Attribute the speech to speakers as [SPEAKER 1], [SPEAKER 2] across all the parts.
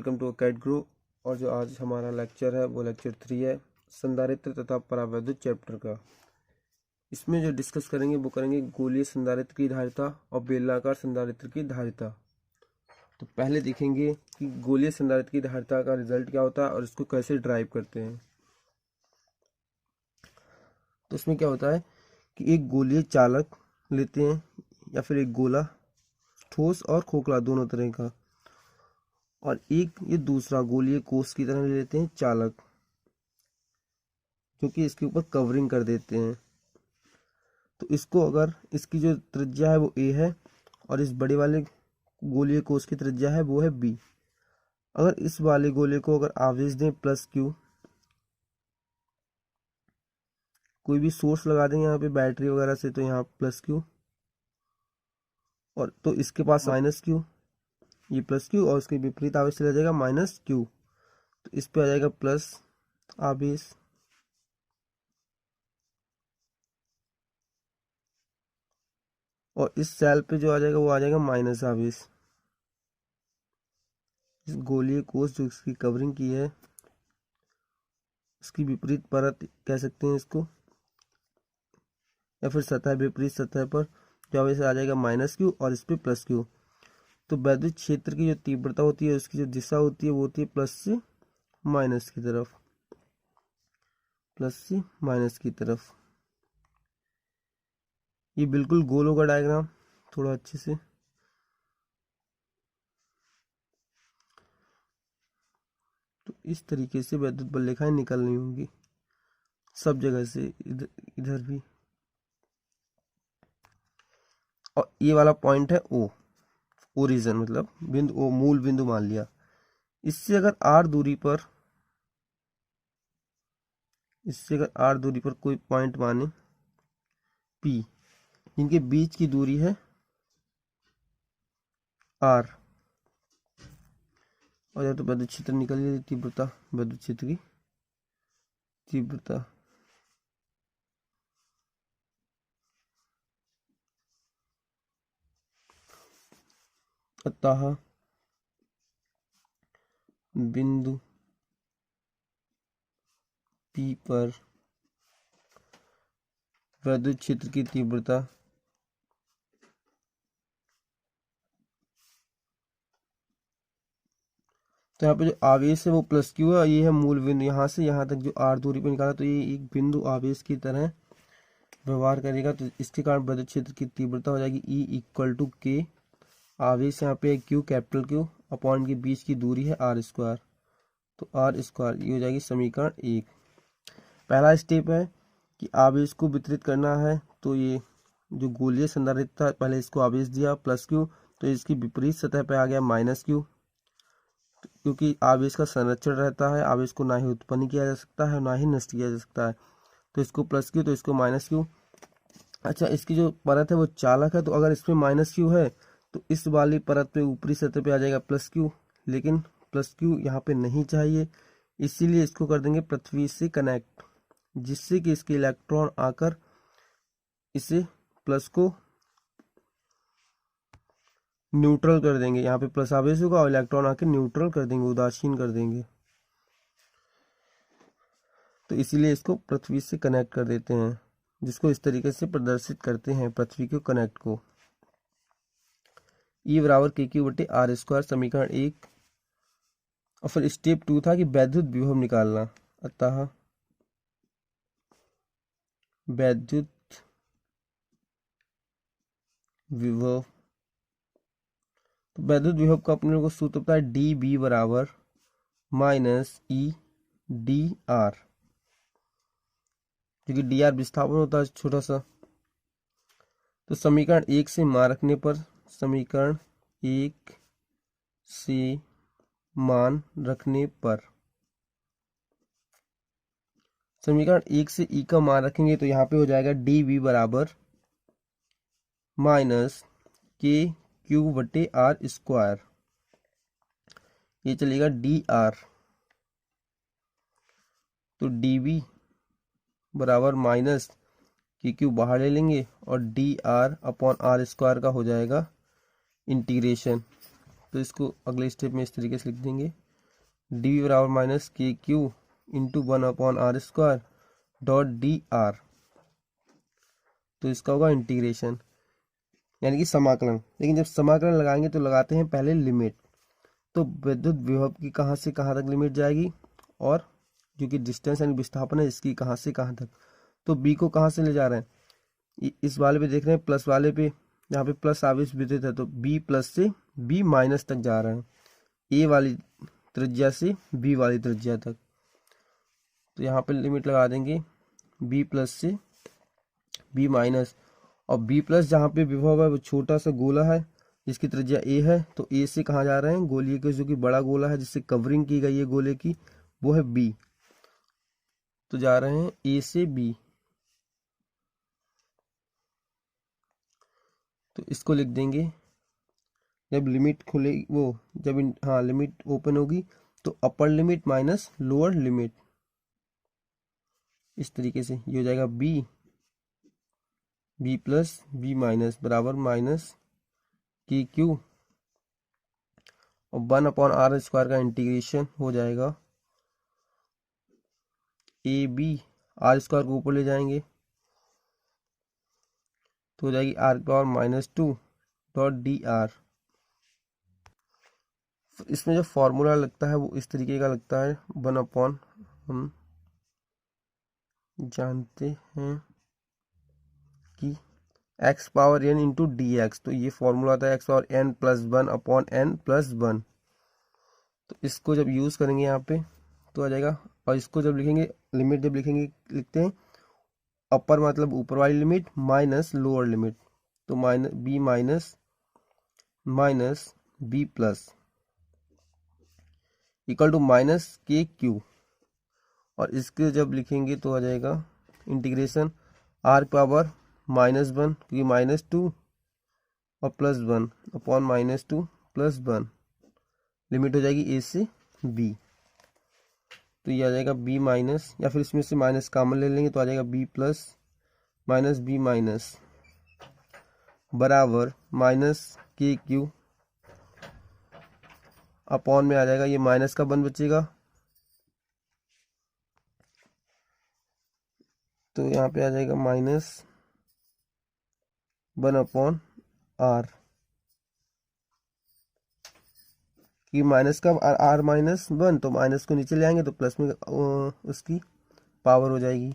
[SPEAKER 1] Welcome to cat grow. और जो आज हमारा लेक्चर है वो लेक्चर 3 है, संधारित्र तथा परावैद्युत चैप्टर का। इसमें जो डिस्कस करेंगे वो करेंगे गोलीय संधारित्र की धारिता और बेलनाकार संधारित्र की धारिता। तो पहले देखेंगे कि गोलीय संधारित्र की धारिता का रिजल्ट क्या होता है और इसको कैसे ड्राइव करते हैं। तो इसमें क्या होता है कि एक गोलीय चालक लेते हैं या फिर एक गोला, ठोस और खोखला दोनों तरह का, और एक ये दूसरा गोलीय कोष की तरह ले लेते हैं चालक, जो कि इसके ऊपर कवरिंग कर देते हैं। तो इसको अगर इसकी जो त्रिज्या है वो a है और इस बड़े वाले गोलीय कोष की त्रिज्या है वो है b। अगर इस वाले गोले को अगर आवेश दें प्लस q, कोई भी सोर्स लगा दें यहाँ पे बैटरी वगैरह से, तो यहाँ प्लस q, और तो इसके पास माइनस q, ये प्लस q, और उसके विपरीत आवेश चला जाएगा माइनस q। तो इस पे आ जाएगा प्लस आवेश, और इस सेल पे जो आ जाएगा वो आ जाएगा माइनस आवेश। इस गोलीय कोष जो इसकी कवरिंग की है उसकी विपरीत परत कह सकते हैं इसको, या फिर सतह, विपरीत सतह पर जो आवेश आ जाएगा माइनस क्यू और इस पे प्लस क्यू। तो वैद्युत क्षेत्र की जो तीव्रता होती है उसकी जो दिशा होती है वो होती है प्लस से माइनस की तरफ, प्लस से माइनस की तरफ। ये बिल्कुल गोल होगा डायग्राम, थोड़ा अच्छे से। तो इस तरीके से वैद्युत बल रेखाएं निकलनी होंगी सब जगह से, इधर इधर भी। और ये वाला पॉइंट है ओ, ओरिजिन मतलब बिंदु, ओ मूल बिंदु मान लिया। इससे अगर r दूरी पर कोई पॉइंट माने P, जिनके बीच की दूरी है r, और या तो वैद्युत क्षेत्र निकल गई, तीव्रता, वैद्युत क्षेत्र की तीव्रता। अतः बिंदु P पर वैद्युत क्षेत्र की तीव्रता तो यहाँ पे जो आवेश है वो प्लस क्यू है, ये है मूल बिंदु, यहाँ से यहाँ तक जो r दूरी पे निकाला, तो ये एक बिंदु आवेश की तरह व्यवहार करेगा। तो इसके कारण वैद्युत क्षेत्र की तीव्रता हो जाएगी E इक्वल टू के, आवेश यहाँ पे क्यू, कैपिटल क्यू, अपॉन के बीच की दूरी है r स्क्वायर, तो r स्क्वायर, ये हो जाएगी समीकरण 1। पहला स्टेप है कि आवेश को वितरित करना है। तो ये जो गोलीय संधारित्र था, पहले इसको आवेश दिया प्लस क्यू, तो इसकी विपरीत सतह पे आ गया माइनस क्यू, क्योंकि आवेश का संरक्षण रहता है, आवेश को ना ही उत्पन्न किया जा सकता है ना ही नष्ट किया जा सकता है। तो इसको प्लस क्यू, तो इसको माइनस क्यू। अच्छा, इसकी जो परत है वो चालक है, तो अगर इसमें माइनस क्यू है तो इस वाली परत पे ऊपरी सतह पे आ जाएगा प्लस क्यू, लेकिन प्लस क्यू यहाँ पे नहीं चाहिए, इसीलिए इसको कर देंगे पृथ्वी से कनेक्ट, जिससे कि इसके इलेक्ट्रॉन आकर इसे प्लस को न्यूट्रल कर देंगे। यहाँ पे प्लस आवेश होगा और इलेक्ट्रॉन आके न्यूट्रल कर देंगे, उदासीन कर देंगे। तो इसीलिए इसको पृथ्वी से कनेक्ट कर देते हैं, जिसको इस तरीके से प्रदर्शित करते हैं पृथ्वी के कनेक्ट को। E बराबर के क्यू बटे आर स्क्वायर, समीकरण 1। और फिर स्टेप 2 था कि वैद्युत विभव निकालना। अतः वैद्युत विभव, तो वैद्युत विभव का अपने को सूत्र पता है, डी बी बराबर माइनस ई डी आर, क्योंकि डी आर विस्थापन होता है छोटा सा। तो समीकरण 1 से मान रखने पर, समीकरण 1 से मान रखने पर, समीकरण 1 से ई का मान रखेंगे तो यहाँ पे हो जाएगा डी वी बराबर माइनस के क्यू बटे आर स्क्वायर, ये चलेगा डी आर। तो डी वी बराबर माइनस के क्यू बाहर ले लेंगे और D R upon R square का हो जाएगा इंटीग्रेशन। तो इसको अगले स्टेप में इस तरीके से लिख देंगे, डी बराबर minus K Q into 1/r² dot D R. तो इसका होगा इंटीग्रेशन यानी कि समाकलन। लेकिन जब समाकलन लगाएंगे तो लगाते हैं पहले लिमिट। तो विद्युत विभव की कहाँ से कहाँ तक लिमिट जाएगी, और जो कि डिस्टेंस यानी विस्थापन है इसकी कहाँ से कहाँ तक। तो बी को कहाँ से ले जा रहे हैं, इस वाले पे देख रहे हैं प्लस वाले पे, यहाँ पे प्लस आवेश विद्युत है तो बी प्लस से बी माइनस तक जा रहा है, ए वाली त्रिज्या से बी वाली त्रिज्या तक। तो यहाँ पे लिमिट लगा देंगे बी प्लस से बी माइनस, और बी प्लस जहाँ पे विभव है वो छोटा सा गोला है जिसकी त्रिज्या ए है, तो ए से कहाँ जा रहे हैं, गोलीय के जो कि बड़ा गोला है जिससे कवरिंग की गई है गोले की वो है बी, तो जा रहे हैं ए से बी। तो इसको लिख देंगे जब लिमिट खुलेगी वो जब हाँ लिमिट ओपन होगी तो upper limit minus lower limit, इस तरीके से ये हो जाएगा बी प्लस बी माइनस बराबर माइनस के क्यू और 1/r² का इंटीग्रेशन हो जाएगा ए बी, r² को ऊपर ले जाएंगे तो हो जाएगी r⁻² डॉट डी आर। इसमें जो फॉर्मूला लगता है वो इस तरीके का लगता है 1/, हम जानते हैं कि x power n into D x, तो ये फॉर्मूला आता है x power n plus 1/n+1। तो इसको जब यूज़ करेंगे यहाँ पे तो आ जाएगा, और इसको जब लिखेंगे लिमिट जब लिखेंगे लिखते हैं अपर मतलब ऊपर वाली लिमिट माइनस लोअर लिमिट, तो B minus B plus equal to minus K Q, और इसके जब लिखेंगे तो आ जाएगा इंटीग्रेशन r पावर -1 क्योंकि -2 और +1 अपॉन -2 +1, लिमिट हो जाएगी ए से बी। तो ये आ जाएगा बी माइनस, या फिर इसमें से माइनस कॉमन ले लेंगे तो आ जाएगा B plus minus B minus बराबर माइनस के क्यू अपॉन में आ जाएगा ये माइनस का 1 बचेगा, तो यहाँ पे आ जाएगा -1/r, कि माइनस का r-1 तो माइनस को नीचे ले आएंगे तो प्लस में उसकी पावर हो जाएगी।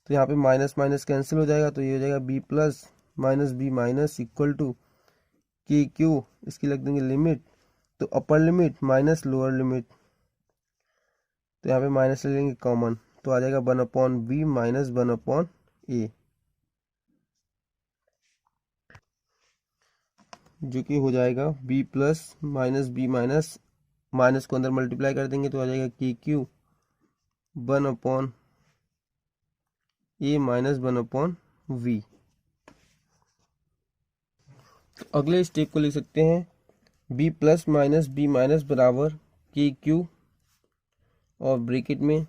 [SPEAKER 1] तो यहाँ पे माइनस माइनस कैंसिल हो जाएगा, तो ये हो जाएगा B plus minus B minus equal to K Q, इसकी लग देंगे लिमिट, तो upper limit minus lower limit, तो यहाँ पे माइनस ले लेंगे कॉमन, तो आ जाएगा 1/b माइनस 1/a, जो कि हो जाएगा b plus minus B minus, minus को अंदर मल्टीप्लाई कर देंगे तो आ जाएगा के क्यू 1/a माइनस 1/v। तो अगले स्टेप को लिख सकते हैं b plus minus B minus बराबर के क्यू और ब्रैकेट में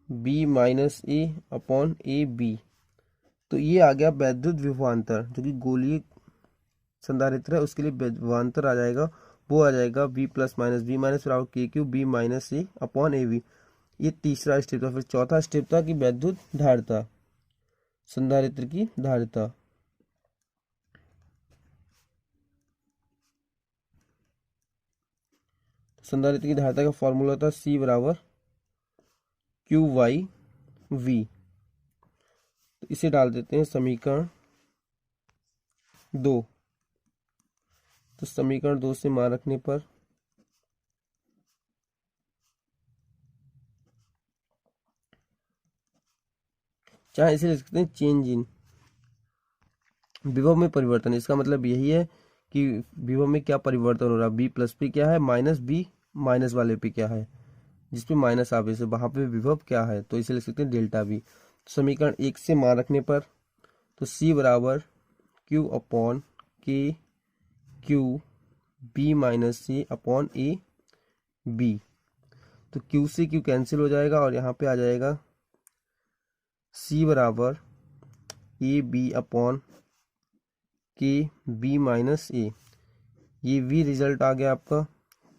[SPEAKER 1] b minus a upon A B. तो ये आ गया वैद्युत विभवांतर, जो कि गोलीय संधारित्र है उसके लिए विभवांतर आ जाएगा, वो आ जाएगा b plus minus B minus बराबर K Q B minus A upon A B. ये तीसरा स्टेप था। फिर चौथा स्टेप था कि वैद्युत धारिता, संधारित्र की धारिता। संधारित्र की धारिता का फॉर्मूला था C बराबर QY/V। तो इसे डाल देते हैं समीकरण 2। तो समीकरण 2 से मान रखने पर चाहे इसे लिख सकते हैं चेंज इन विभव में परिवर्तन। इसका मतलब यही है कि विभव में क्या परिवर्तन हो रहा है, बी प्लस पे क्या है माइनस बी माइनस वाले पे क्या है, जिसपे माइनस आवेश है वहां पे विभव क्या है, तो इसे लिख सकते हैं डेल्टा बी। समीकरण 1 से मान रखने पर तो C बराबर Q upon K Q B minus C upon A B. तो Q से Q कैंसिल हो जाएगा और यहाँ पे आ जाएगा C बराबर A B upon K B minus A. ये V रिजल्ट आ गया आपका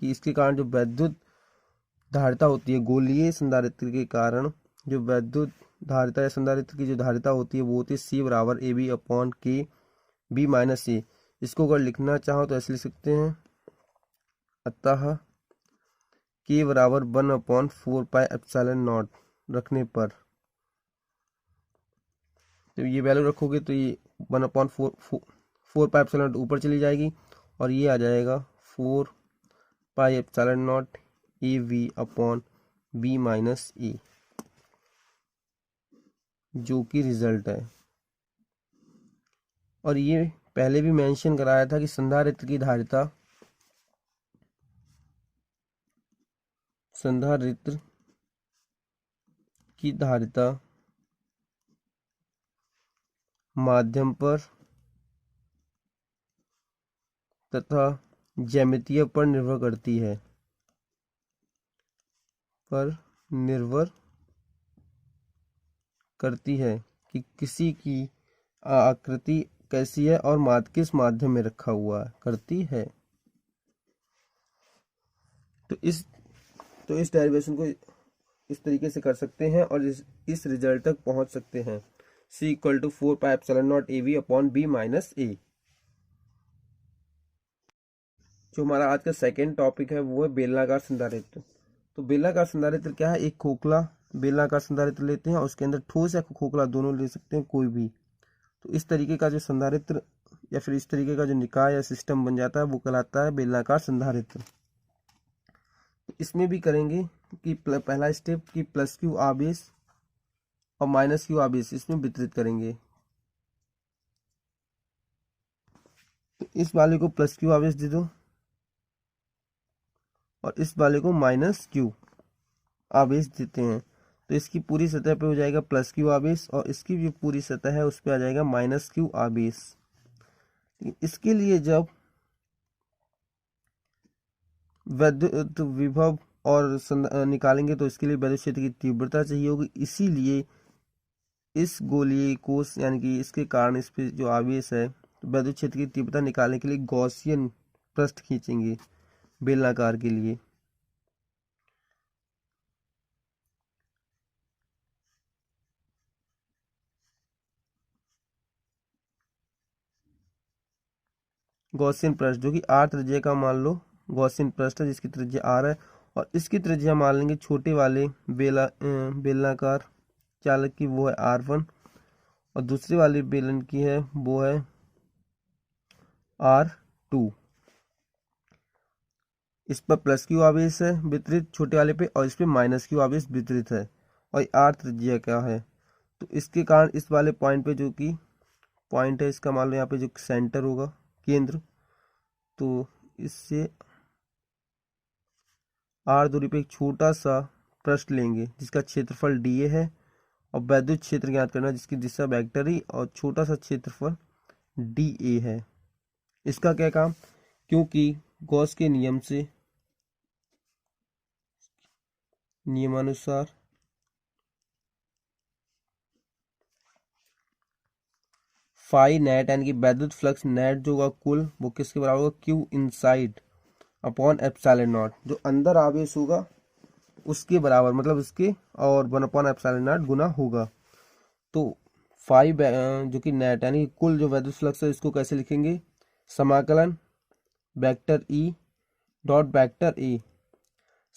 [SPEAKER 1] कि इसके कारण जो वैद्युत धारिता होती है गोलीय संधारित्र के कारण जो वैद्युत धारिता या संधारित्र की जो धारिता होती है वो होती है C बराबर AB अपॉन के B माइनस ए। इसको अगर लिखना चाहो तो ऐसे लिख सकते हैं, अतः के बराबर 1/4πε0 रखने पर, तो ये वैल्यू रखोगे तो ये 1/4πε0 ऊपर चली जाएगी और ये आ जाएगा 4πε0 AB upon B minus A, जो कि रिजल्ट है। और ये पहले भी मेंशन कराया था कि संधारित्र की धारिता माध्यम पर तथा ज्यामितीय पर निर्भर करती है कि किसी की आकृति कैसी है और किस माध्यम में रखा हुआ करती है। तो इस डेरिवेशन को इस तरीके से कर सकते हैं और इस रिजल्ट तक पहुंच सकते हैं। C equal to 4πε0 AB upon B minus A. जो हमारा आज का सेकेंड टॉपिक है वो है बेलनाकार संधारित्र। तो बेलनाकार संधारित्र क्या है, एक खोखला बेलनाकार संधारित्र लेते हैं और उसके अंदर ठोस या खोखला दोनों ले सकते हैं कोई भी। तो इस तरीके का जो संधारित्र या फिर इस तरीके का जो निकाय या सिस्टम बन जाता है वो कहलाता है बेलनाकार संधारित्र। तो इसमें भी करेंगे कि पहला स्टेप कि प्लस क्यू आवेश और माइनस क्यू आवेश इसमें वितरित करेंगे। तो इस वाले को प्लस क्यू आवेश दे दो और इस वाले को माइनस क्यू आवेश देते हैं। तो इसकी पूरी सतह पे हो जाएगा प्लस क्यू आवेश और इसकी जो पूरी सतह है उस पर आ जाएगा माइनस क्यू आवेश। इसके लिए जब विद्युत विभव और निकालेंगे तो इसके लिए विद्युत क्षेत्र की तीव्रता चाहिए होगी। इसीलिए इस गोलीय कोश यानी कि इसके कारण इस पे जो आवेश है विद्युत क्षेत्र की तीव्रता निकालने के लिए गॉसियन पृष्ठ खींचेंगे बेलनाकार के लिए। गॉसियन पृष्ठ जो कि R त्रिज्या का मान लो गॉसियन पृष्ठ है जिसकी त्रिज्या R है और इसकी त्रिज्या मान लेंगे छोटे वाले बेलनाकार चालक की वो है R1 और दूसरी वाली बेलन की है वो है R2। इस पर प्लस क्यू आवेश है वितरित छोटे वाले पे और इस पे माइनस क्यू आवेश वितरित है और R त्रिज्या क्या है। तो इसके कारण इस वाले पॉइंट पे जो कि पॉइंट है इसका मान लो यहाँ पे जो सेंटर होगा केंद्र, तो इससे R दूरी पे एक छोटा सा पृष्ठ लेंगे जिसका क्षेत्रफल dA है और वैद्युत क्षेत्र ज्ञात करना जिसकी दिशा वेक्टर ही और छोटा सा क्षेत्रफल dA है। इसका क्या काम, क्योंकि गॉस के नियमानुसार फाई नेट यानी कि वैद्युत फ्लक्स नेट जो होगा कुल वो किसके बराबर होगा, Q inside upon epsilon not, जो अंदर आवेश होगा उसके बराबर मतलब इसके और 1/ε0 गुना होगा। तो फाई जो कि नेट यानी कुल जो वैद्युत फ्लक्स है इसको कैसे लिखेंगे, समाकलन vector E dot vector A.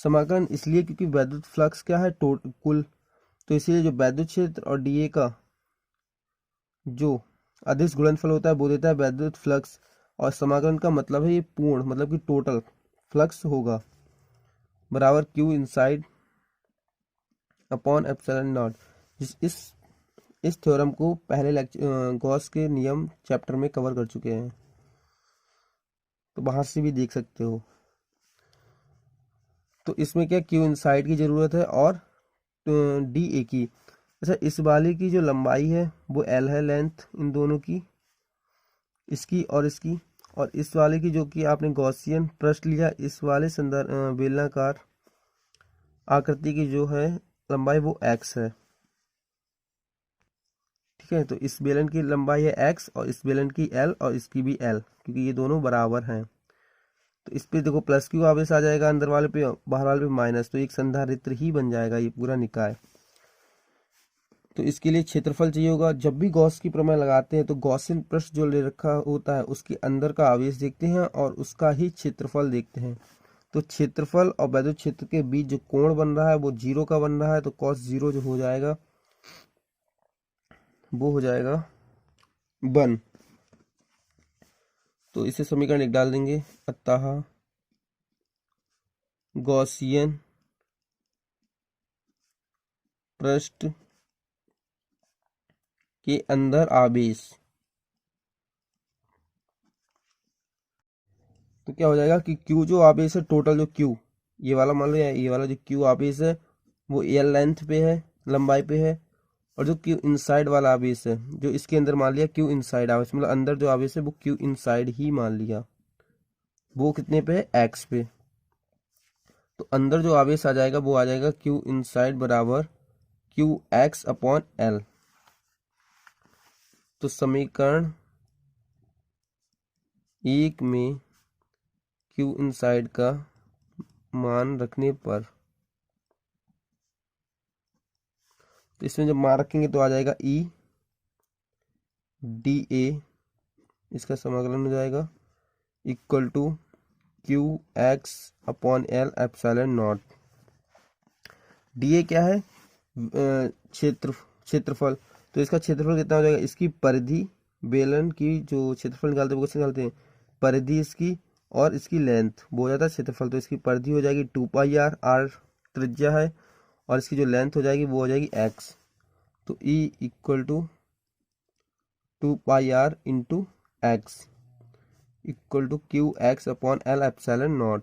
[SPEAKER 1] समाकलन इसलिए क्योंकि वैद्युत फ्लक्स क्या है कुल, तो इसलिए जो वैद्युत क्षेत्र और डीए का जो अदिश गुणनफल होता है वो देता है वैद्युत फ्लक्स और समाकलन का मतलब है ये पूर्ण मतलब कि टोटल फ्लक्स होगा बराबर Q inside upon epsilon not. इस थ्योरम को पहले गॉस के नियम चैप्टर में कवर कर चुके हैं, तो बाहर से भी देख सकते हो। तो इसमें क्या क्यू इनसाइड की जरूरत है और डी ए की। अच्छा, इस वाले की जो लंबाई है वो एल है, लेंथ इन दोनों की, इसकी और इसकी, और इस वाले की जो कि आपने गॉसियन पृष्ठ लिया इस वाले बेलनाकार आकृति की जो है लंबाई वो एक्स है। ठीक है, तो इस बेलन की लंबाई है एक्स और इस बेलन की एल और इसकी भी एल, क्योंकि ये दोनों बराबर हैं। तो इस पे देखो प्लस क्यू आवेश आ जाएगा अंदर वाले पे, बाहर वाले पे माइनस, तो एक संधारित्र ही बन जाएगा ये पूरा निकाय। तो इसके लिए क्षेत्रफल चाहिए होगा। जब भी गॉस की प्रमेय लगाते हैं तो गॉसियन पृष्ठ जो ले रखा होता है उसके अंदर का आवेश देखते हैं और उसका ही क्षेत्रफल देखते हैं। तो क्षेत्रफल और वैद्युत क्षेत्र के बीच जो कोण बन रहा है वो 0 का बन रहा है, तो cos 0 जो हो जाएगा वो हो जाएगा 1। तो इसे समीकरण एक डाल देंगे, अतः गॉसियन पृष्ठ के अंदर आवेश, तो क्या हो जाएगा कि Q जो आवेश है, टोटल जो Q ये वाला मान लो, या ये वाला जो Q आवेश है वो L लेंथ पे है, लंबाई पे है, और जो Q इनसाइड वाला आवेश है जो इसके अंदर मान लिया Q इनसाइड आवेश, मतलब अंदर जो आवेश है वो Q इनसाइड ही मान लिया, वो कितने पे है, X पे। तो अंदर जो आवेश आ जाएगा वो आ जाएगा Q इनसाइड बराबर QX/L। तो समीकरण 1 में Q इनसाइड का मान रखने पर, तो इसमें जब मान रखेंगे तो आ जाएगा EdA, इसका समाकलन हो जाएगा equal to QX/L epsilon naught. DA क्या है, क्षेत्रफल। तो इसका क्षेत्रफल कितना हो जाएगा, इसकी परिधि, बेलन की जो क्षेत्रफल निकालते हैं वो कैसे निकालते हैं, परिधि इसकी और इसकी लेंथ, वो हो जाता है क्षेत्रफल। तो इसकी परिधि हो जाएगी 2πr, r त्रिज्या है, और इसकी जो लेंथ हो जाएगी वो हो जाएगी x। तो E equal to 2πr into X equal to QX/L epsilon naught.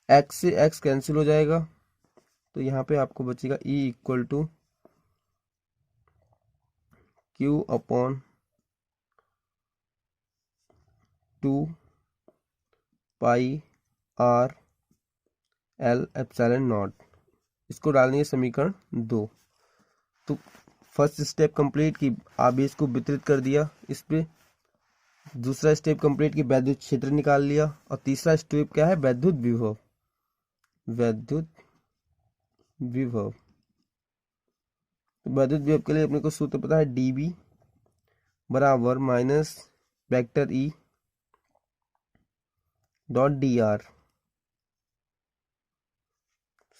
[SPEAKER 1] x से x कैंसिल हो जाएगा, तो यहाँ पे आपको बचेगा E equal to Q/2πr L epsilon naught. इसको डालेंगे समीकरण 2। तो फर्स्ट स्टेप कंप्लीट की, आवेश को वितरित कर दिया इस पे। दूसरा स्टेप कंप्लीट की, वैद्युत क्षेत्र निकाल लिया। और तीसरा स्टेप क्या है, वैद्युत विभव। वैद्युत विभव, तो वैद्युत विभव के लिए अपने को सूत्र पता है, dB बराबर minus vector E dot dr।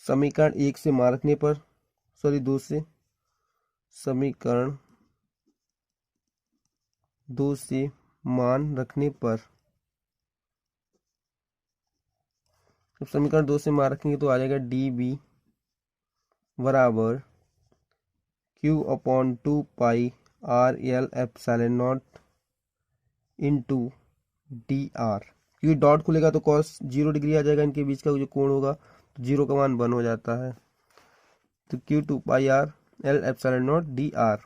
[SPEAKER 1] समीकरण 1 से मान रखने पर, सॉरी 2 से, समीकरण 2 से मान रखने पर, जब समीकरण 2 से मान रखेंगे तो आ जाएगा dB बराबर Q/2πr L epsilon not into dr। क्योंकि डॉट खुलेगा तो cos 0 डिग्री आ जाएगा, इनके बीच का जो कोण होगा, तो 0 का मान 1 हो जाता है। तो Q/2πr L epsilon not dr।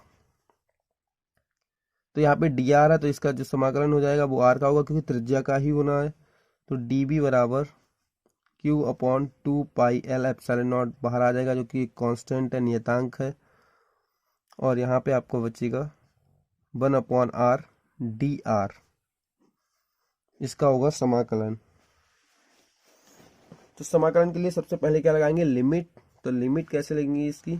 [SPEAKER 1] तो यहाँ पे dr है, तो इसका जो समाकलन हो जाएगा वो r का होगा, क्योंकि त्रिज्या का ही होना है। तो dB बराबर Q/2πL एप्सिलॉन नॉट बाहर आ जाएगा, जो कि कांस्टेंट है, नियतांक है। और यहाँ पे आपको बचेगा 1/r dr, इसका होगा समाकलन। तो समाकलन के लिए सबसे पहले क्या लगाएंगे, लिमिट। तो लिमिट कैसे लगेंगी इसकी,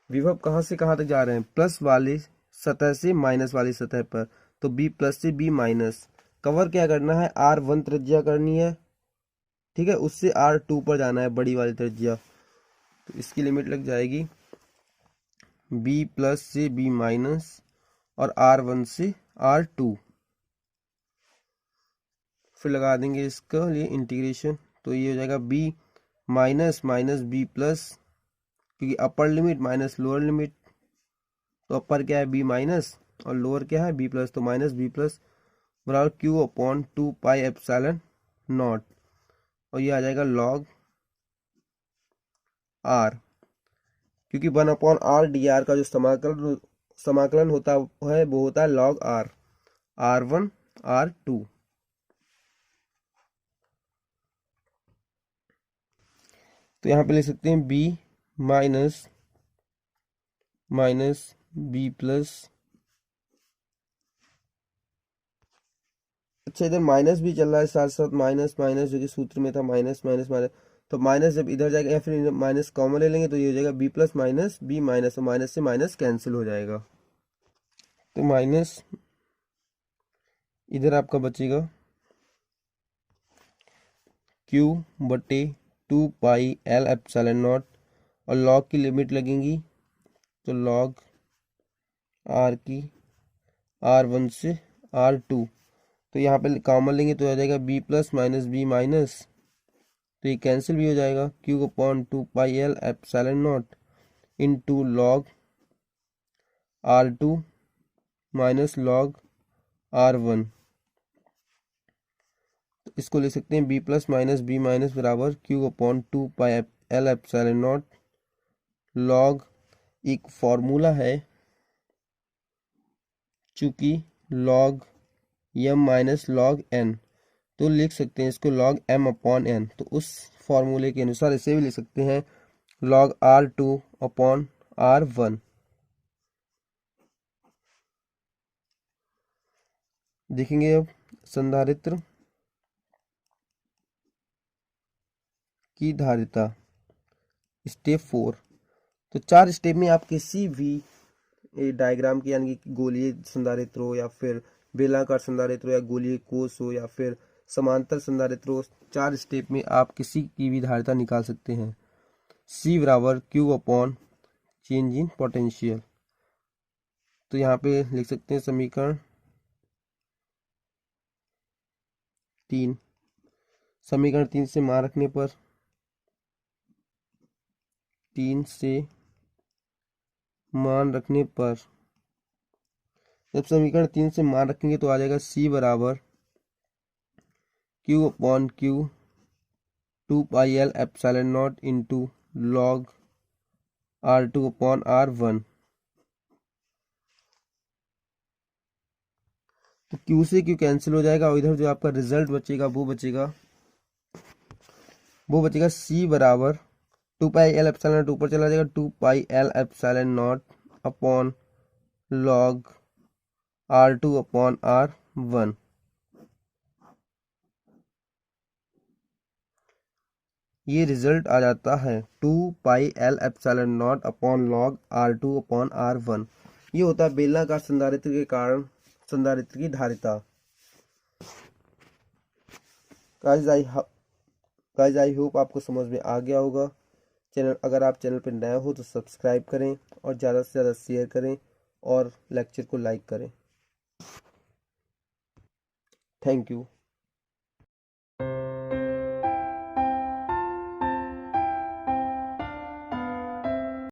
[SPEAKER 1] विभव कहाँ से कहाँ तक जा रहे हैं, प्लस वाली सतह से माइनस वाली सतह पर। तो B प्लस से B माइनस, कवर क्या करना है, R1 त्रिज्या करनी है, ठीक है, उससे R2 पर जाना है, बड़ी वाली त्रिज्या। तो इसकी लिमिट लग जाएगी B प्लस से B माइनस और R1 से R2। फिर लगा देंगे इसका लिए इंटीग्रेशन, तो ये हो जाएगा B minus minus B plus, क्योंकि upper limit minus lower limit, तो अपर क्या है B माइनस और लोअर क्या है B प्लस, तो माइनस B प्लस बराबर Q/2π एप्सिलॉन नॉट। और ये आ जाएगा log R, क्योंकि 1/r dr का जो समाकलन होता है वो होता है log R, R1 R2। तो यहाँ पे ले सकते हैं B माइनस B प्लस अच्छा इधर माइनस भी चल रहा है साथ साथ, माइनस माइनस जो कि सूत्र में था, माइनस माइनस माइनस, तो माइनस जब इधर जाएगा या फिर माइनस कॉमन ले लेंगे तो ये हो जाएगा B plus minus B minus, और माइनस से माइनस कैंसिल हो जाएगा, तो माइनस इधर आपका बचेगा क्यू बटे 2 पाई L एप्सिलॉन नॉट, और लॉग की लिमिट लगेंगी तो लॉग आर की R1 से R2, तो यहाँ पे कॉमन लेंगे तो आ जाएगा B plus minus B minus, तो ये कैंसिल भी हो जाएगा, Q upon 2 pi L epsilon not into log R2 minus log R1, तो इसको ले सकते हैं B plus minus B minus बराबर Q upon 2 pi L epsilon not log, एक फॉर्मूला है चूंकि log m माइनस log n, तो लिख सकते हैं इसको log m अपॉन n, तो उस फॉर्मूले के अनुसार इसे भी लिख सकते हैं log R2 अपॉन R1। देखेंगे अब संधारित्र की धारिता स्टेप 4, तो 4 स्टेप में आप किसी भी डायग्राम की, यानी कि गोलीय संधारित्र हो या फिर बेलाकार संधारित्र हो या गोलीय कोष हो या फिर समांतर संधारित्र हो, 4 स्टेप में आप किसी की भी धारिता निकाल सकते हैं। C बराबर Q upon change in potential, तो यहाँ पे लिख सकते हैं समीकरण 3, समीकरण 3 से मान रखने पर, 3 से मान रखने पर जब समीकरण 3 से मान रखेंगे तो आ जाएगा C बराबर Q upon Q 2 pi L epsilon not into log R2 upon R1, तो Q से Q कैंसिल हो जाएगा और इधर जो आपका रिजल्ट बचेगा वो बचेगा C बराबर 2 पाई L एप्सिलॉन नॉट ऊपर चला जाएगा 2 pi L epsilon not upon log R2 upon R1, ये रिजल्ट आ जाता है 2 pi L epsilon not upon log R2 upon R1। ये होता है बेलनाकार संधारित्र के कारण संधारित्र की धारिता। गाइस आई होप आपको समझ में आ गया होगा। अगर आप चैनल पर नए हो तो सब्सक्राइब करें और ज़्यादा से ज़्यादा शेयर करें और लेक्चर को लाइक करें। Thank you.